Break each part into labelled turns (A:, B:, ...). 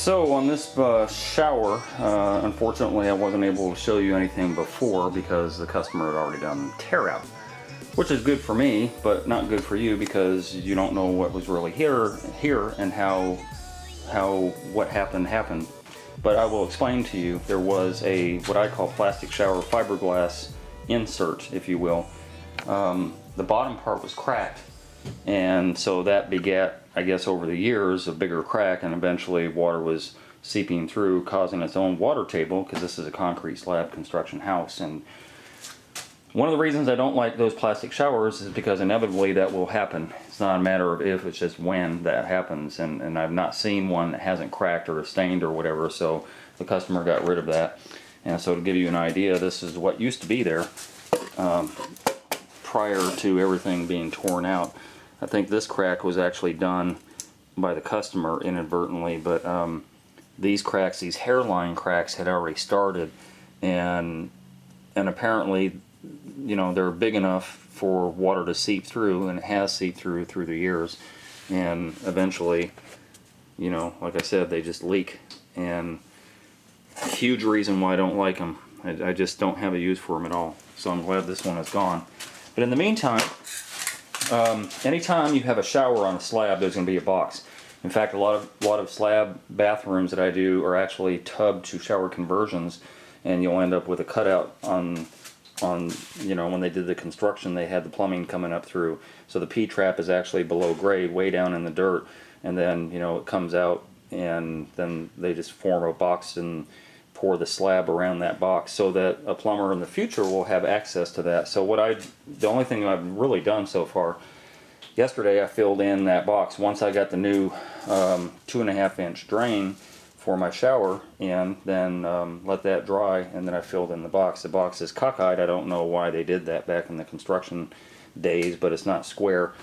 A: So on this shower, unfortunately I wasn't able to show you anything before because the customer had already done tear out, which is good for me, but not good for you because you don't know what was really here and how what happened. But I will explain to you. There was a what I call plastic shower fiberglass insert, if you will. The bottom part was cracked, and so that begat, I guess, over the years, a bigger crack, and eventually water was seeping through, causing its own water table, because this is a concrete slab construction house. And one of the reasons I don't like those plastic showers is because inevitably that will happen. It's not a matter of if, it's just when that happens. And I've not seen one that hasn't cracked or stained or whatever, so the customer got rid of that. And so to give you an idea, this is what used to be there prior to everything being torn out. I think this crack was actually done by the customer inadvertently, but these cracks, these hairline cracks, had already started, and apparently, you know, they're big enough for water to seep through, and it has seeped through the years, and eventually, you know, like I said, they just leak. And a huge reason why I don't like them. I just don't have a use for them at all. So I'm glad this one is gone. But in the meantime, anytime you have a shower on a slab, there's going to be a box. In fact, a lot of slab bathrooms that I do are actually tub to shower conversions, and you'll end up with a cutout on you know, when they did the construction, they had the plumbing coming up through, so the P-trap is actually below grade, way down in the dirt, and then, you know, it comes out, and then they just form a box and pour the slab around that box so that a plumber in the future will have access to that. So the only thing I've really done so far, yesterday I filled in that box. Once I got the new 2.5 inch drain for my shower in, then let that dry, and then I filled in the box. The box is cockeyed. I don't know why they did that back in the construction days, but it's not square,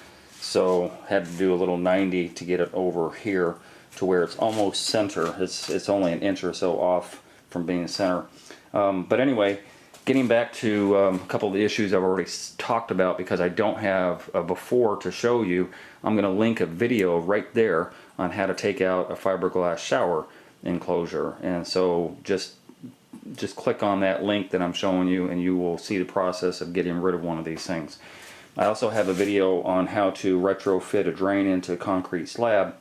A: so had to do a little 90 to get it over here to where it's almost center. It's only an inch or so off from being center. But anyway, getting back to a couple of the issues I've already talked about, because I don't have a before to show you, I'm going to link a video right there on how to take out a fiberglass shower enclosure. And so just click on that link that I'm showing you, and you will see the process of getting rid of one of these things. I also have a video on how to retrofit a drain into a concrete slab,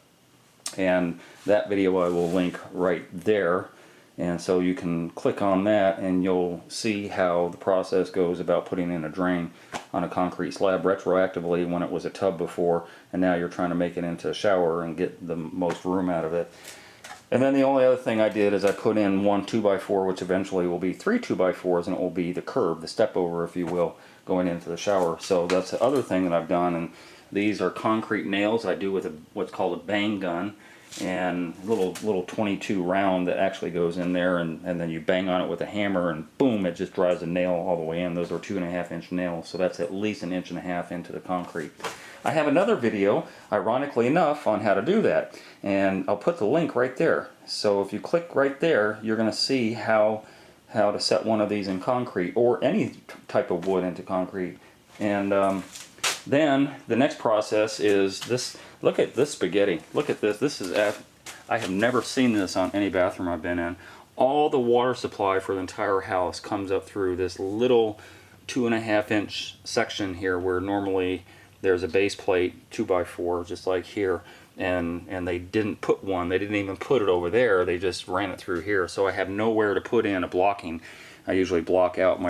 A: and that video I will link right there. And so you can click on that and you'll see how the process goes about putting in a drain on a concrete slab retroactively when it was a tub before, and now you're trying to make it into a shower and get the most room out of it. And then the only other thing I did is I put in one 2x4, which eventually will be 3 2x4s, and it will be the curb, the step over, if you will, going into the shower. So that's the other thing that I've done. And these are concrete nails I do with what's called a bang gun, and little 22 round that actually goes in there, and then you bang on it with a hammer, and boom, it just drives the nail all the way in. Those are 2.5 inch nails, so that's at least 1.5 inches into the concrete. I have another video, ironically enough, on how to do that, and I'll put the link right there. So if you click right there, you're going to see how to set one of these in concrete, or any type of wood into concrete. And then the next process is this. Look at this spaghetti. Look at this. This is I have never seen this on any bathroom I've been in. All the water supply for the entire house comes up through this little 2.5 inch section here, where normally there's a base plate 2x4, just like here, and they didn't put one. They didn't even put it over there. They just ran it through here. So I have nowhere to put in a blocking. I usually block out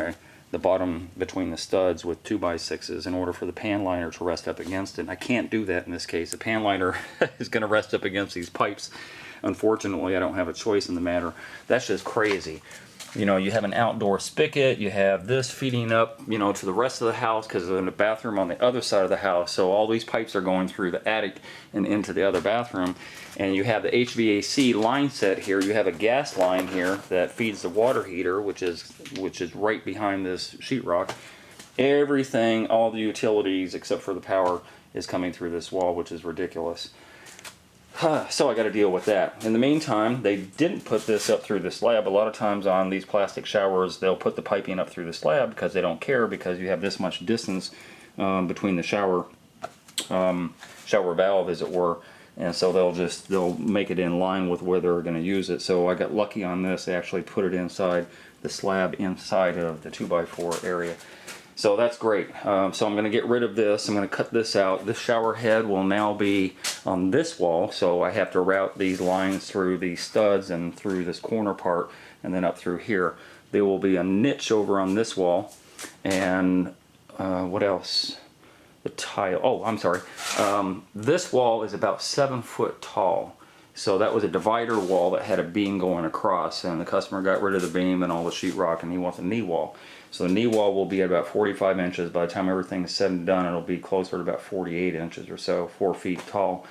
A: the bottom between the studs with 2x6s in order for the pan liner to rest up against it. And I can't do that in this case. The pan liner is going to rest up against these pipes. Unfortunately, I don't have a choice in the matter. That's just crazy. You know, you have an outdoor spigot, you have this feeding up, you know, to the rest of the house, because there's a bathroom on the other side of the house. So all these pipes are going through the attic and into the other bathroom. And you have the HVAC line set here. You have a gas line here that feeds the water heater, which is right behind this sheetrock. Everything, all the utilities except for the power, is coming through this wall, which is ridiculous. So I got to deal with that. In the meantime, they didn't put this up through the slab. A lot of times on these plastic showers, they'll put the piping up through the slab because they don't care, because you have this much distance between the shower valve, as it were, and so they'll make it in line with where they're going to use it. So I got lucky on this. They actually put it inside the slab inside of the 2x4 area. So that's great. So I'm going to get rid of this. I'm going to cut this out. This shower head will now be on this wall, so I have to route these lines through these studs and through this corner part and then up through here. There will be a niche over on this wall, and what else? The tile. Oh, I'm sorry. This wall is about 7 foot tall. So that was a divider wall that had a beam going across, and the customer got rid of the beam and all the sheetrock, and he wants a knee wall. So the knee wall will be at about 45 inches. By the time everything is said and done, it'll be closer to about 48 inches or so, 4 feet tall.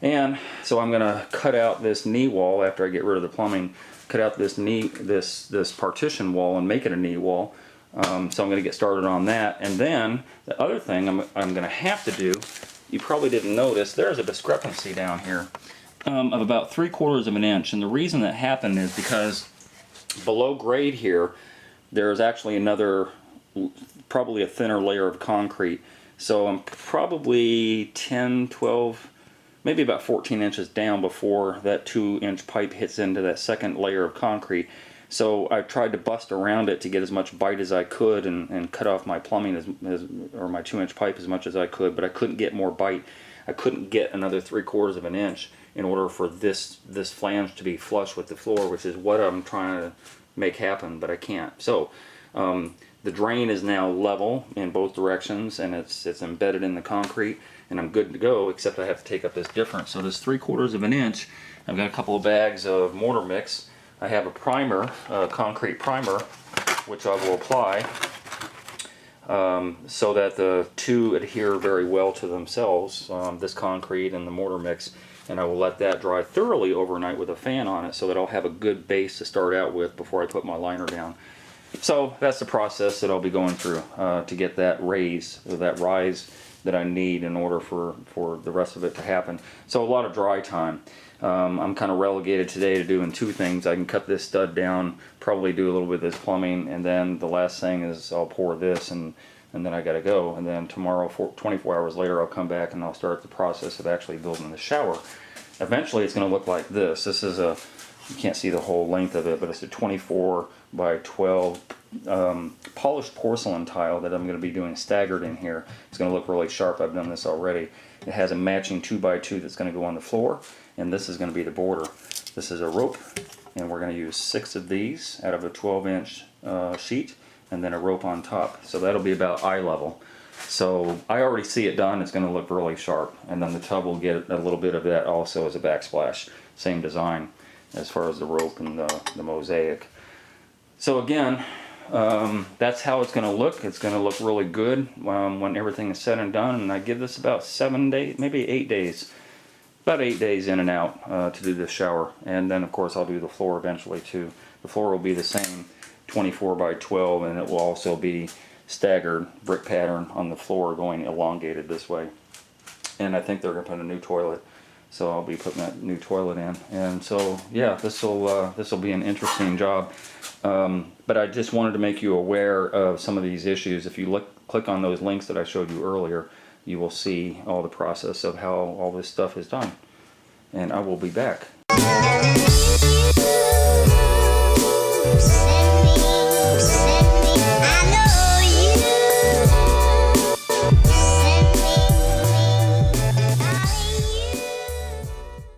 A: And so I'm going to cut out this knee wall after I get rid of the plumbing, cut out this this partition wall and make it a knee wall. So I'm going to get started on that. And then the other thing I'm going to have to do, you probably didn't notice, there's a discrepancy down here of about 3/4 of an inch. And the reason that happened is because below grade here, there's actually another, probably a thinner layer of concrete. So I'm probably 10, 12, maybe about 14 inches down before that 2-inch pipe hits into that second layer of concrete. So I tried to bust around it to get as much bite as I could and cut off my plumbing or my 2-inch pipe as much as I could, but I couldn't get more bite. I couldn't get another 3/4 of an inch in order for this flange to be flush with the floor, which is what I'm trying to make happen, but I can't. So the drain is now level in both directions, and it's embedded in the concrete, and I'm good to go, except I have to take up this difference. So this 3/4 of an inch, I've got a couple of bags of mortar mix. I have a primer, a concrete primer, which I will apply so that the two adhere very well to themselves, this concrete and the mortar mix, and I will let that dry thoroughly overnight with a fan on it so that I'll have a good base to start out with before I put my liner down. So that's the process that I'll be going through to get that rise that I need in order for the rest of it to happen. So a lot of dry time. I'm kind of relegated today to doing two things. I can cut this stud down, probably do a little bit of this plumbing, and then the last thing is I'll pour this, and then I gotta go. And then tomorrow, 24 hours later, I'll come back and I'll start the process of actually building the shower. Eventually it's going to look like this. This is a, you can't see the whole length of it, but it's a 24 by 12 polished porcelain tile that I'm going to be doing staggered in here. It's going to look really sharp. I've done this already. It has a matching 2x2 that's going to go on the floor, and this is going to be the border. This is a rope, and we're going to use 6 of these out of a 12-inch sheet, and then a rope on top. So that'll be about eye level. So I already see it done. It's going to look really sharp, and then the tub will get a little bit of that also as a backsplash. Same design as far as the rope and the mosaic. So again, that's how it's going to look. It's going to look really good when everything is said and done, and I give this about 7 days, maybe 8 days, about 8 days in and out to do this shower. And then of course I'll do the floor eventually too. The floor will be the same 24 by 12, and it will also be staggered brick pattern on the floor going elongated this way. And I think they're going to put a new toilet, so I'll be putting that new toilet in. And so yeah, this will be an interesting job. But I just wanted to make you aware of some of these issues. If you click on those links that I showed you earlier, you will see all the process of how all this stuff is done. And I will be back.